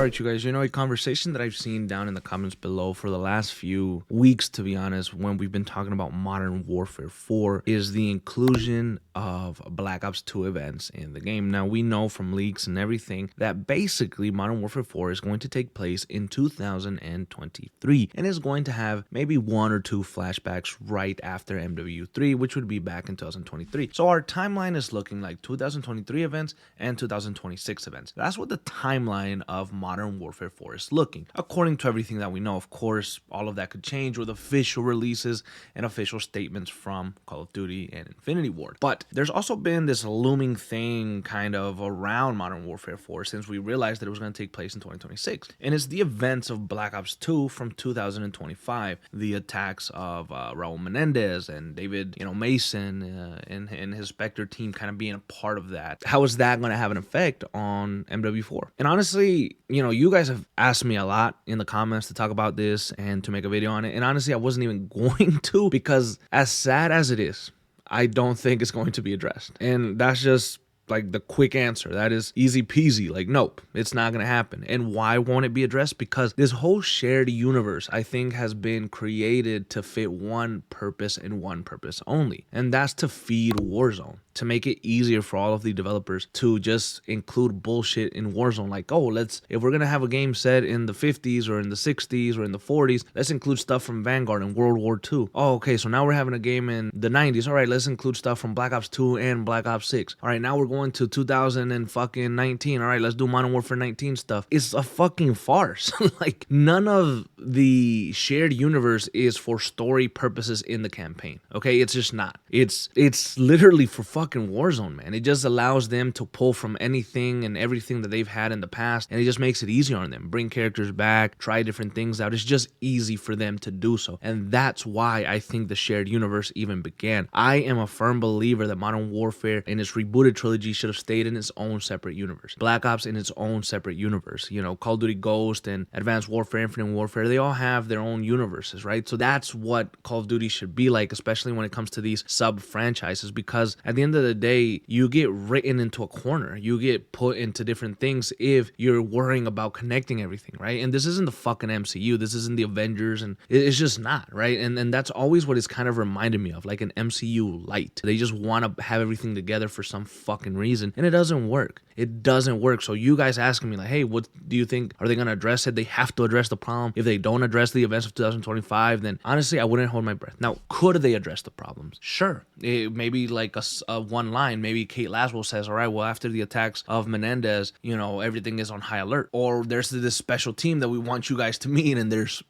Alright, you guys, a conversation that I've seen down in the comments below for the last few weeks, to be honest, when we've been talking about Modern Warfare 4, is the inclusion of Black Ops 2 events in the game. Now, we know from leaks and everything that basically Modern Warfare 4 is going to take place in 2023 and is going to have maybe one or two flashbacks right after MW3, which would be back in 2023. So our timeline is looking like 2023 events and 2026 events. That's what the timeline of Modern Warfare 4 is looking, according to everything that we know. Of course, all of that could change with official releases and official statements from Call of Duty and Infinity Ward. But there's also been this looming thing kind of around Modern Warfare 4 since we realized that it was going to take place in 2026. And it's the events of Black Ops 2 from 2025, the attacks of Raul Menendez and David, Mason and his Spectre team kind of being a part of that. How is that going to have an effect on MW4? And honestly, you guys have asked me a lot in the comments to talk about this and to make a video on it. And honestly, I wasn't even going to, because as sad as it is, I don't think it's going to be addressed. And that's just like the quick answer. That is easy peasy. Like, nope, it's not going to happen. And why won't it be addressed? Because this whole shared universe, I think, has been created to fit one purpose and one purpose only. And that's to feed Warzone, to make it easier for all of the developers to just include bullshit in Warzone. Like, oh, if we're going to have a game set in the 50s or in the 60s or in the 40s, let's include stuff from Vanguard and World War II. Oh, okay, so now we're having a game in the 90s. All right, let's include stuff from Black Ops 2 and Black Ops 6. All right, now we're going to 2019. All right, let's do Modern Warfare 19 stuff. It's a fucking farce. Like, none of the shared universe is for story purposes in the campaign. Okay, it's just not. It's literally for fucking Warzone, man. It just allows them to pull from anything and everything that they've had in the past, and it just makes it easier on them. Bring characters back, try different things out. It's just easy for them to do so, and that's why I think the shared universe even began. I am a firm believer that Modern Warfare in its rebooted trilogy should have stayed in its own separate universe. Black Ops in its own separate universe. Call of Duty Ghost and Advanced Warfare, Infinite Warfare, they all have their own universes, right? So that's what Call of Duty should be like, especially when it comes to these sub-franchises, because at the end of the day, you get written into a corner. You get put into different things if you're worrying about connecting everything, right? And this isn't the fucking MCU. This isn't the Avengers, and it's just not, right? And that's always what it's kind of reminded me of, like an MCU light. They just want to have everything together for some fucking reason, and it doesn't work. It doesn't work. So you guys asking me like, hey, what do you think? Are they going to address it? They have to address the problem. If they don't address the events of 2025, then honestly, I wouldn't hold my breath. Now, could they address the problems? Sure. Maybe like a one line, maybe Kate Laswell says, all right, well, after the attacks of Menendez, everything is on high alert. Or there's this special team that we want you guys to meet, and there's,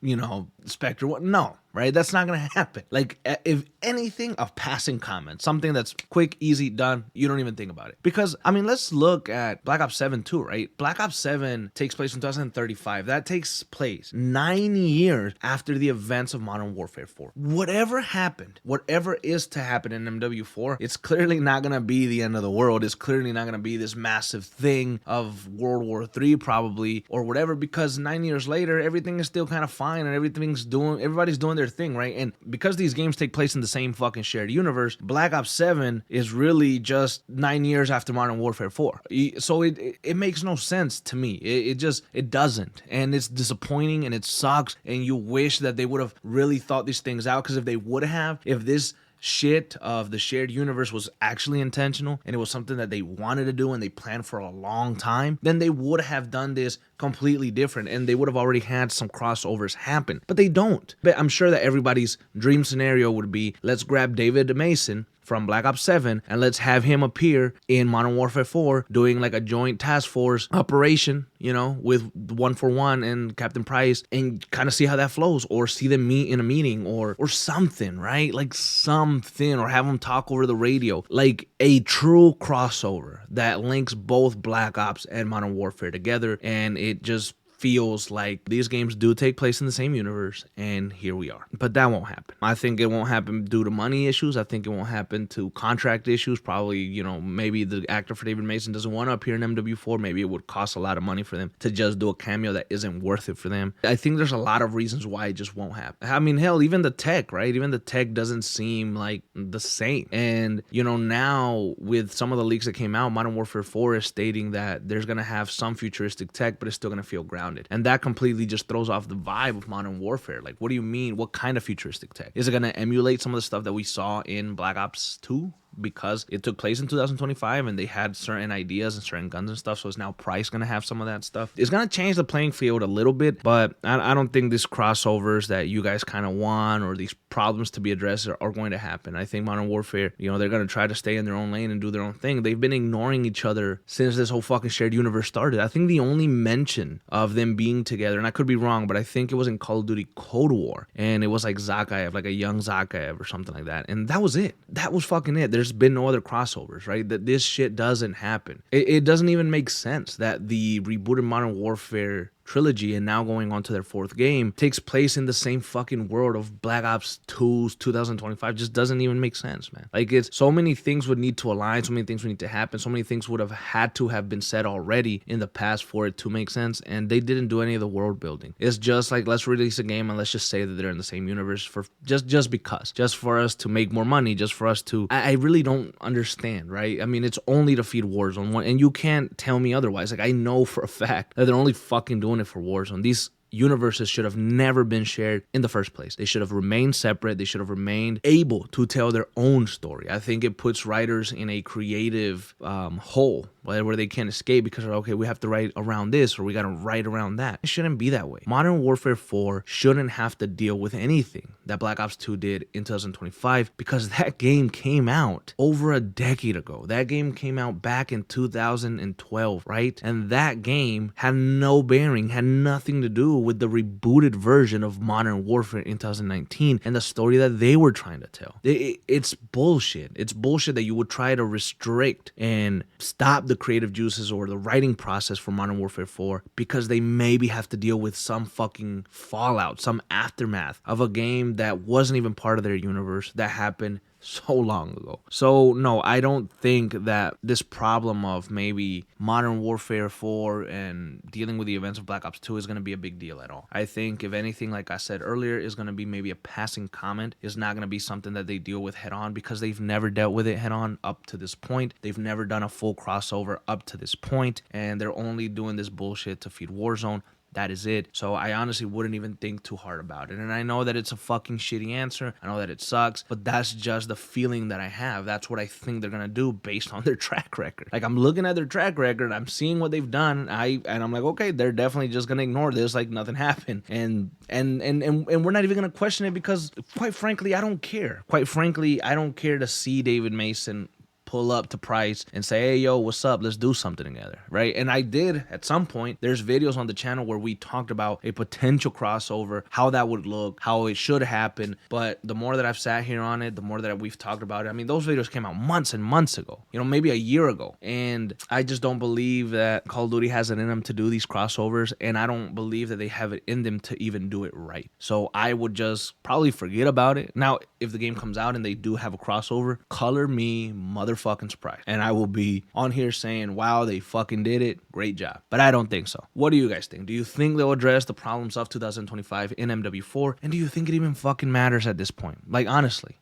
Spectre. What? No. Right? That's not going to happen. Like, if anything, a passing comment, something that's quick, easy, done, you don't even think about it. Because, let's look at Black Ops 7 too, right? Black Ops 7 takes place in 2035. That takes place 9 years after the events of Modern Warfare 4. Whatever happened, whatever is to happen in MW4, it's clearly not going to be the end of the world. It's clearly not going to be this massive thing of World War 3 probably, or whatever, because 9 years later, everything is still kind of fine and everybody's doing their thing, right? And because these games take place in the same fucking shared universe, Black Ops 7 is really just 9 years after Modern Warfare 4. So it makes no sense to me. It doesn't. And it's disappointing and it sucks. And you wish that they would have really thought these things out, because if they would have, if this shit of the shared universe was actually intentional and it was something that they wanted to do and they planned for a long time, then they would have done this completely different and they would have already had some crossovers happen. But they don't. But I'm sure that everybody's dream scenario would be, let's grab David Mason from Black Ops 7 and let's have him appear in Modern Warfare 4 doing like a joint task force operation, with 141 and Captain Price, and kind of see how that flows, or see them meet in a meeting or something, right? Like something, or have them talk over the radio, like a true crossover that links both Black Ops and Modern Warfare together, and it just feels like these games do take place in the same universe, and here we are. But that won't happen. I think it won't happen due to money issues. I think it won't happen to contract issues. Probably, maybe the actor for David Mason doesn't want to appear in MW4. Maybe it would cost a lot of money for them to just do a cameo that isn't worth it for them. I think there's a lot of reasons why it just won't happen. I mean, hell, even the tech, right? Even the tech doesn't seem like the same. And, now with some of the leaks that came out, Modern Warfare 4 is stating that there's going to have some futuristic tech, but it's still going to feel grounded. And that completely just throws off the vibe of Modern Warfare. Like, what do you mean? What kind of futuristic tech? Is it going to emulate some of the stuff that we saw in Black Ops 2? Because it took place in 2025 and they had certain ideas and certain guns and stuff, so is now Price gonna have some of that stuff? It's gonna change the playing field a little bit, but I don't think these crossovers that you guys kind of want or these problems to be addressed are going to happen. I think Modern Warfare, they're gonna try to stay in their own lane and do their own thing. They've been ignoring each other since this whole fucking shared universe started. I think the only mention of them being together, and I could be wrong, but I think it was in Call of Duty Cold War, and it was like Zakaev, like a young Zakaev or something like that, and that was it. That was fucking it. There's been no other crossovers, right? That this shit doesn't happen. It doesn't even make sense that the rebooted Modern Warfare trilogy and now going on to their fourth game takes place in the same fucking world of Black Ops 2's 2025. Just doesn't even make sense, man. Like, it's so many things would need to align, so many things would need to happen, so many things would have had to have been said already in the past for it to make sense, and they didn't do any of the world building. It's just like, let's release a game and let's just say that they're in the same universe for just because, just for us to make more money, just for us to, I really don't understand, right? I mean, it's only to feed Warzone, and you can't tell me otherwise. Like, I know for a fact that they're only fucking doing it for Warzone. These universes should have never been shared in the first place. They should have remained separate. They should have remained able to tell their own story. I think it puts writers in a creative hole where they can't escape because, okay, we have to write around this or we got to write around that. It shouldn't be that way. Modern Warfare 4 shouldn't have to deal with anything that Black Ops 2 did in 2025 because that game came out over a decade ago. That game came out back in 2012, right? And that game had no bearing, had nothing to do with the rebooted version of Modern Warfare in 2019 and the story that they were trying to tell. It's bullshit. It's bullshit that you would try to restrict and stop the creative juices or the writing process for Modern Warfare 4 because they maybe have to deal with some fucking fallout, some aftermath of a game that wasn't even part of their universe that happened so long ago. So no, I don't think that this problem of maybe Modern Warfare 4 and dealing with the events of Black Ops 2 is going to be a big deal at all. I think if anything, like I said earlier, is going to be maybe a passing comment. It's not going to be something that they deal with head on because they've never dealt with it head on up to this point. They've never done a full crossover up to this point, and they're only doing this bullshit to feed Warzone. That is it. So I honestly wouldn't even think too hard about it. And I know that it's a fucking shitty answer. I know that it sucks, but that's just the feeling that I have. That's what I think they're going to do based on their track record. Like, I'm looking at their track record, I'm seeing what they've done, and I'm like, okay, they're definitely just going to ignore this like nothing happened. And we're not even going to question it because, quite frankly, I don't care. Quite frankly, I don't care to see David Mason pull up to Price and say, hey, yo, what's up? Let's do something together, right? And I did at some point. There's videos on the channel where we talked about a potential crossover, how that would look, how it should happen. But the more that I've sat here on it, the more that we've talked about it. I mean, those videos came out months and months ago, maybe a year ago. And I just don't believe that Call of Duty has it in them to do these crossovers. And I don't believe that they have it in them to even do it right. So I would just probably forget about it. Now, if the game comes out and they do have a crossover, color me motherfucking surprised. And I will be on here saying, wow, they fucking did it. Great job. But I don't think so. What do you guys think? Do you think they'll address the problems of 2025 in MW4? And do you think it even fucking matters at this point? Like, honestly,